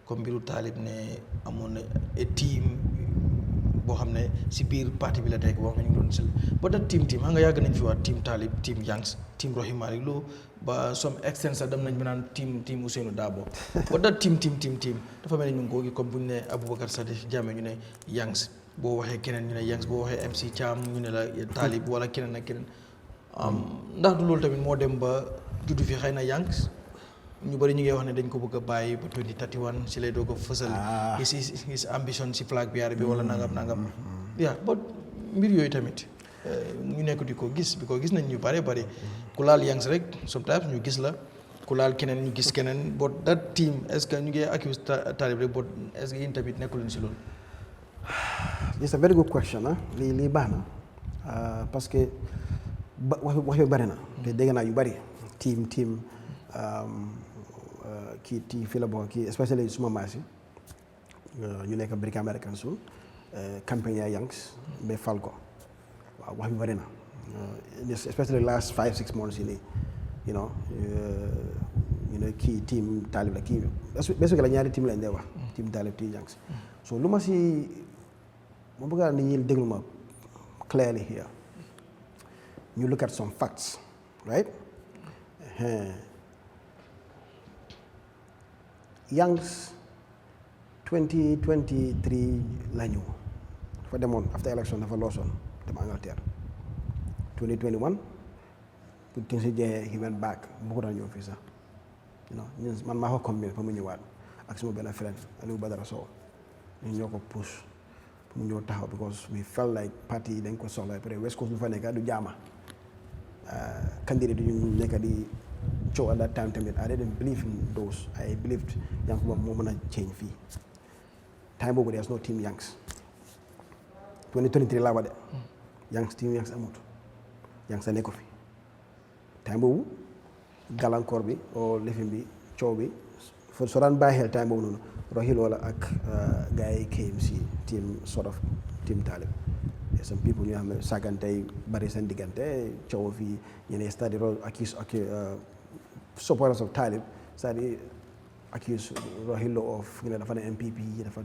comme mbiru Talib ne amoon na a team boo xam ne si biir parti bi la nekk boo xam ne ñu ngi doon sel ba da team xam nga yàgg nañ fi wax team Talib team Yanks team Rohey Malick Lowe ba some extent sax dem nañ ba naan team Ousseynou Dabo ba da team dafa mel ni ñu ngi ko gi comme bu ñu ne Aboubacar Sadikh Jammeh ñu ne Yanks boo waxee keneen ñu ne Yanks boo waxee MC Thiam ñu ne la Talib wala keneen ak keneen ndax du loolu tamit moo dem ba juddu fi xëy na Yanks ñu bëri ñu ngi wax ne dañ ko bëgg a bàyyi ba 2031 si lay doog a fësal his ambition si flag bi bi wala nangam yaa ba mbir yooyu tamit ñu nekk di ko gis nañ ñu bare ku laal Yanks rek sometimes ñu gis la ku laal keneen ñu gis keneen but that team est-ce que ñu ngi accuse Talib rek but est-ce que yéen tamit nekkul leen si loolu. It's a very good question lii baax na parce que wax yu bari na te dégg naa yu bari team kii fii la bokk kii especially suma maas yi ñu nekk Brikama Council campagne ya Yanks ba fal ko waaw wax yu bari na especially last 5-6 months yi nii you know kii team Talib la kii basically la ñaari team lañ dee wax team Talib team Yanks so lu ma si ma bëgg nit ñi déglu ma clearly here you look at some facts right Yanks 2023 la ñëw dafa demoon after election dafa loosoon dem Angleterre 2021 pour tin si jeexee he went back bu ko doon ñëw fii sax man maa ko combine pour mu ñëwaat ak suma benn friend Aliou Badara Sow ñu ñoo ko push pour mu ñëw taxaw because we felt like party yi dañ ko soxla peut-être West Coast bu fa nekk du jaama candidate ñu nekk di coow at that time tamit I didn't believe in those I believed Yanks moo mën a change fii time boobu there's no team Yanks 2023 laa wax de Yanks team Yanks amut Yanks a nekk ko fi time boobu gàllankoor bi o lifin bi coow bi soo daan bàyyi xel time boobu noonu Rohey loola ak gars yi KMC team sort of team Talib some people ñu xam ne sàggantey bari seen diggante coow fii ñeneen c'est-à-dire accuse supporters of Talib c'est-à-dire accuse Rohey of ñu ne dafa ne MPP dafa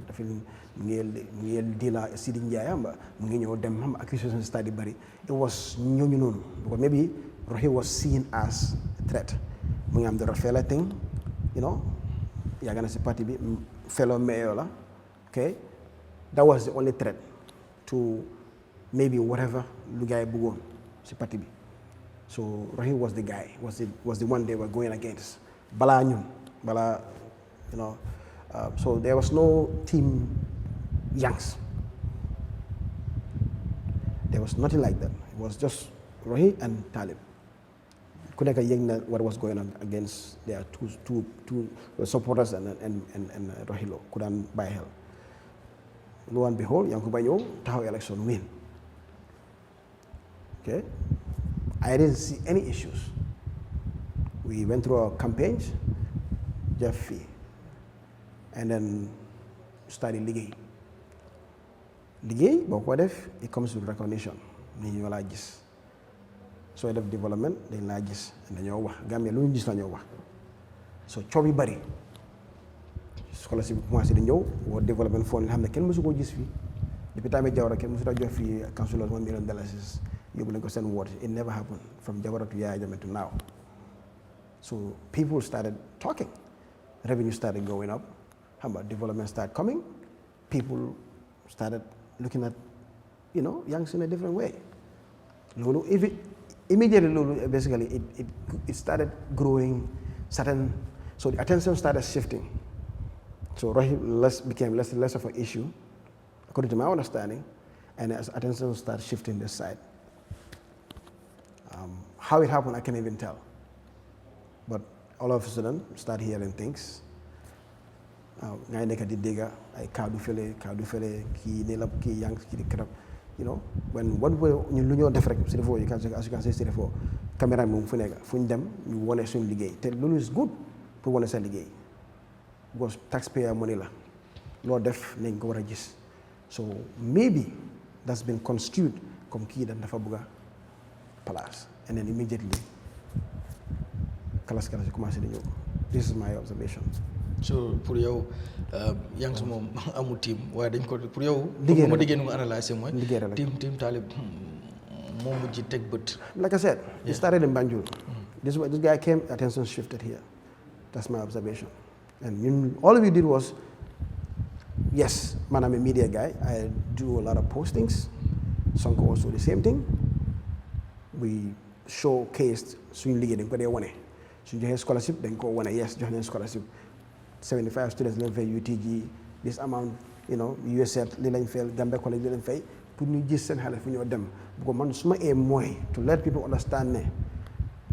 ngeel dila Sidi Ndiaye xam nga mu ngi ñëw dem xam accusation c'est-à-dire bari it was ñooñu noonu because maybe Rohey was seen as a threat mu ngi am the Rockefeller thing you know yàgg na si parti bi fellow mayor la okay that was the only threat to maybe whatever lu gars yi bëggoon si parti bi so Rohey was the guy was the one they were going against balaa ñun balaa you know so there was no team Yanks there was nothing like that it was just Rohey and Talib ku nekk yëg na what was going on against their two supporters and Rohey ku daan bàyyi xel lo and behold Yankuba ñëw taxaw election win okay I didn't see any issues we went through our campaigns Jeffy and then started liggéey boo ko def it comes with recognition ni ñu laa gis sooy def development dañ laa gis dañoo wax Gambia lu ñu gis la ñoo wax so coow yi bari scholarship bi commencé di ñëw woo development fond nga xam ne kenn mësu koo gis fii depuis tamit Jawara kenn mësu taa jox fii councilors $1 million yóbbu nañ ko seen ward it never happened from Jawara to Yahya Jammeh to now so people started talking revenue started going up xam nga development started coming people started looking at Yanks in a different way loolu immediately loolu basically it started growing certain so the attention started shifting so Rohey became less of an issue according to my understanding and as attention started shifting this side how it happened I can't even tell but all of a sudden start hearing things ngay nekk di dégg ay kaddu fële kii nii la kii Yanks kii di kerab when ñun lu ñoo def rek si defoo as you can say si defoo caméra moom fu nekk fu ñu dem ñu wone suñu liggéey te loolu is good pour wone sa liggéey because taxpayer money la loo def nañ ko war a gis so maybe that's been construed comme kii dafa bëgg a place and then immediately kalas yi commencé di ñëw this is my observation so pour yow Yanks moom amul team waaye dañ ko pour yow. liggéey ma déggee nu nga analyser mooy. liggéey rek team Talib moo mujj teg bët. Like I said, it started in Banjul. This guy came, attention shifted here. That's my observation. And all we did was, yes, man, I'm a media guy. I do a lot of postings. Sonko also the same thing. We showcased swing league in Korea one. So you have scholarship, then go one. Yes, you have scholarship. 75 students learn for UTG. This amount, USF, Lilanfeld, Gambia College, Lilanfeld. Put new just and half in your them. Because man, suma aim more to let people understand ne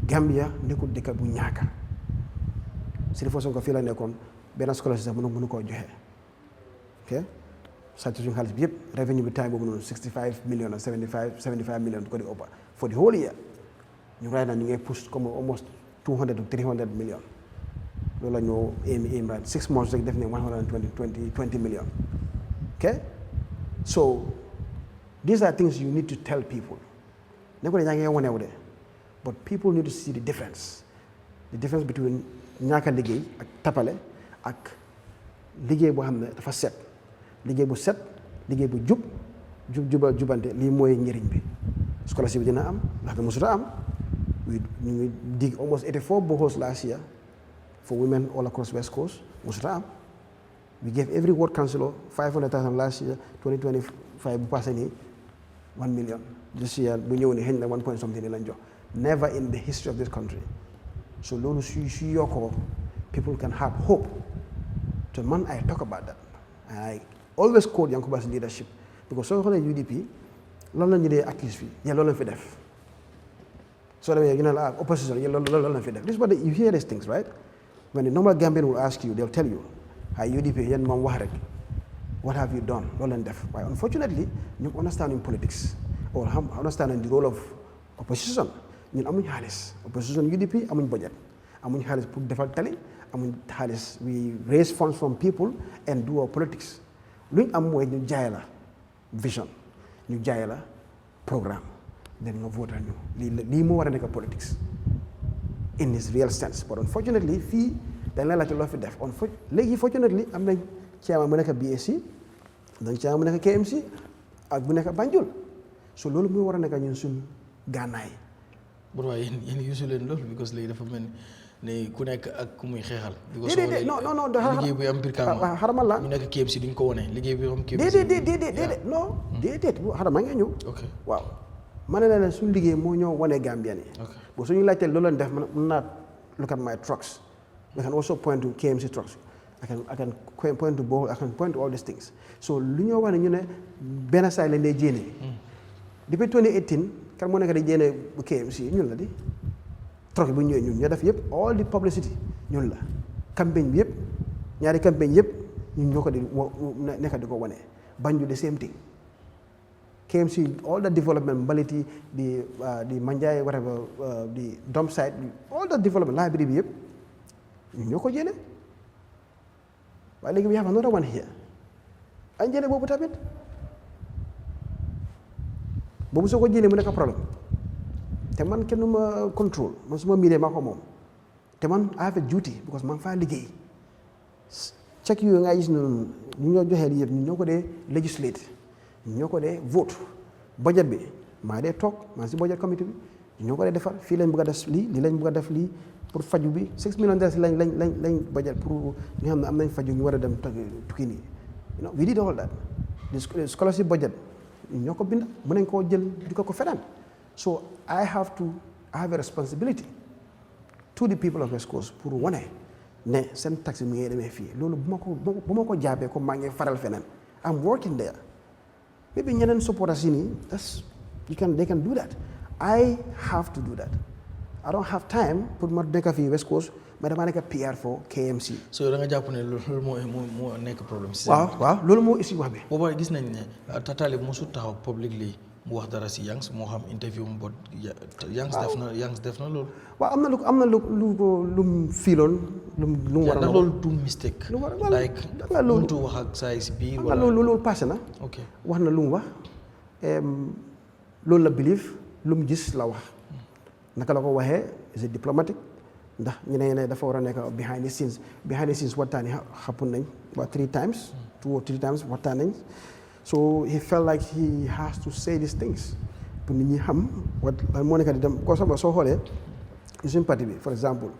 Gambia nekkul dëkk bu ñaaka. Si li façon ko fii la nekkoon benn scholarship mënu koo joxe. Okay? Sàcc suñu xaalis bi yëpp revenue bi time boobu noonu 65 million and 75 million ko di ëppa for the whole year. Ñu right now ñu ngi push comme almost 200 to 300 million. Loolu la ñu aim right 6 months rek def ne 120 million. Okay? So these are things you need to tell people. Nekkul yaa ngi wonew de. But people need to see the difference. The difference between ñaaka liggéey ak tapale ak liggéey boo xam ne dafa set. Liggéey bu set, liggéey bu jubante lii mooy njëriñ bi. Scholarship bi dina am ndax musuta am. We dig almost 84 boreholes last year for women all across West Coast. Musuta am. We gave every ward councillor 500,000 last year, 2025 bu passé nii 1 million. This year bu ñëw ni xëy na 1 point something lañ jox. Never in the history of this country. So lolu su yoko, people can have hope. So man, I talk about that. And I always quote Yankuba's leadership. Because so when UDP, loolu la ñu dee accuse fii, yeah, loolu lañ fi def. So that opposition, yeah, loolu lañ fi def. This is what you hear these things, right? When the normal Gambian will ask you, they'll tell you, hi UDP, yéen moom wax rek. What have you done? Loolu lañ def. Why? Unfortunately, ñu understand in politics or understand in the role of opposition. ñun amuñ xaalis opposition UDP amuñ budget amuñ xaalis pour defal tali amuñ xaalis we raise funds from people and do our politics luñ am mooy ñu jaay la vision ñu jaay la programme then nga votal ñu lii moo war a nekk politics in its real sense but unfortunately fii dañ la laajte loo fi def léegi fortunately am nañ chairman bu nekk BSC dañ chairman bu nekk KMC ak bu nekk Banjul so loolu muy war a nekk ñun suñ gànnaay but waaye yéen yusu leen loolu because léegi dafa mel ne ku nekk ak ku muy xeexal. déedéet non liggéey bi am biir Kaama xaramal la ñu nekk KMC duñ ko wone liggéey bi am KMC. déedéet non déedéet xaramal nga ñëw. ok waaw ma ne la suñu liggéey moo ñëw wane Gambian yi. ok bon suñu laajtee loolu lañ def mën naa look at my trucks. I can also point to KMC trucks. I can point to Bohol, I can point to all these things. So lu ñoo wax ne ñu ne benn saay lañ lay jéenee. Depuis 2018 kan moo nekk di jéene bu KMC ñun la di troc bu ñëwee ñun ñoo def yëpp all the publicity ñun la campagne bi yëpp ñaari campagne yëpp ñun ñoo ko di nekk di ko wane Banjul the same thing KMC all the development mbaliti di Manjai whatever the dump site all the development library bi yëpp ñun ñoo ko jéene waaye léegi we have another one here añ jéene boobu tamit boobu soo ko jëlee mu nekk problème te man kenn du ma contrôle man su ma miiree maa ko moom te man I have a duty because man faa liggéey chèque yooyu nga gis noonu ñu ñoo joxee lii yëpp ñu ñoo ko dee législate ñu ñoo ko dee vote budget bi maa dee toog maa si budget committee bi ñu ñoo ko dee defar fii lañ bëgg a def lii lañ bëgg a def lii pour faju bi 6 million dollars lañ budget pour ñu xam ne am nañ faju ñu war a dem tukki nii we did all that the scholarship budget ñoo ko bind mën nañ koo jël di ko feneen so I have a responsibility to the people of West Coast pour wane ne seen taxi mi ngi demee fii loolu bu ma ko jaabee comme maa ngi faral feneen I'm working there maybe ñeneen supporters yi nii they can do that I have to do that I don't have time pour ma nekk fii West Coast mais damaa nekk PR for KMC. so da nga jàpp ne loolu moo nekk problème. waaw loolu moo isi wax bi. booba gis nañ ne Talib mosul taxaw publicly mu wax dara si Yanks moo xam interview mu bot Yanks def na loolu. waaw am na lu mu fiiloon lu mu war a. ndax loolu du mistake. lu war a like mënut wax ak saa si biir. wala loolu passé na. ok wax na lu mu wax loolu la believe lu mu gis la wax naka la ko waxee c'est diplomatique ndax ñeneen ne dafa war a nekk behind the scenes waxtaan yi happen nañ about 3 times 2 or 3 times waxtaan nañ so he felt like he has to say these things pour nit ñi xam lan moo nekk di dem ko sama soo xoolee suñu parti bi for example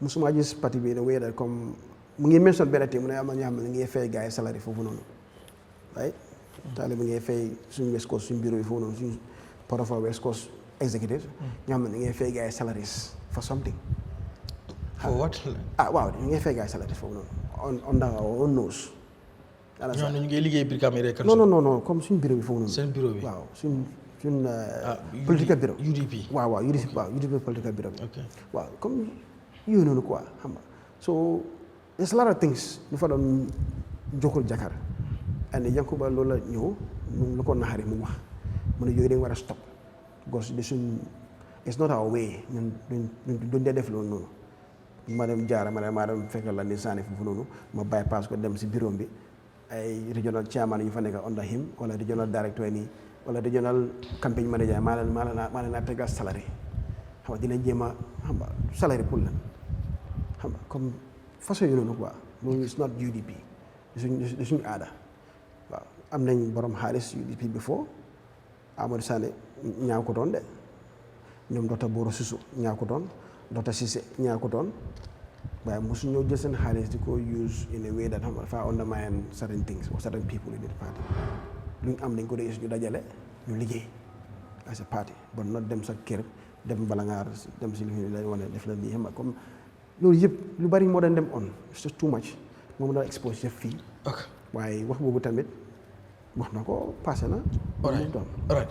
musuma gis parti bi ne wéy da comme mu ngi mention benn mu ne am na ñoo xam ne ngi fay gars yi salary foofu noonu right Talib mu ngi fay suñu West Coast suñu bureau yi foofu noonu suñu portfolio West Coast executive ñoo xam ne ngi fay gars yi salaries for something for what waaw ñu ngi fay gars yi salaries foofu noonu under our own nose ñoo ñu ngi liggéey biir Gambia rek non comme suñu bureau bi foofu noonu seen bureau bi waaw suñ political bureau UDP waaw UDP political bureau bi waaw comme yooyu noonu quoi xam nga so there's a lot of things ñu fa doon jokkul jakar and Yankuba loolu la ñëw lu ko naxari mu wax mu ne yooyu dañ war a stop because de suñ it's not our way ñun duñ dee def loolu noonu ma dem jaara maa dem fekk la ni saani foofu noonu ma bypass ko dem si bureau bi ay regional chairman yu fa nekk under him wala regional director nii wala regional campaign manager maa leen naa tegal salary xam nga dinañ jéem a xam nga salary pour lan xam nga comme façon yu noonu quoi loolu it's not UDP suñu aada waaw am nañ borom xaalis UDP before Amadou Sané ñaaw ko doon de ñoom Dr Boro Susu ñaaw ko doon Dr Cissé ñaaw ko doon waaye mosu ñoo jël seen xaalis di ko use in a way that xam nga dafa undermine certain things or certain people in the party lu ñu am dañ ko dee ñu dajale ñu liggéey as a party but not dem sa kër dem balangaar dem si li lay wane def la lii xam nga comme loolu yëpp lu bari moo doon dem on it's just too much moom doon expose yëpp fii waaye wax boobu tamit wax na ko passé na all right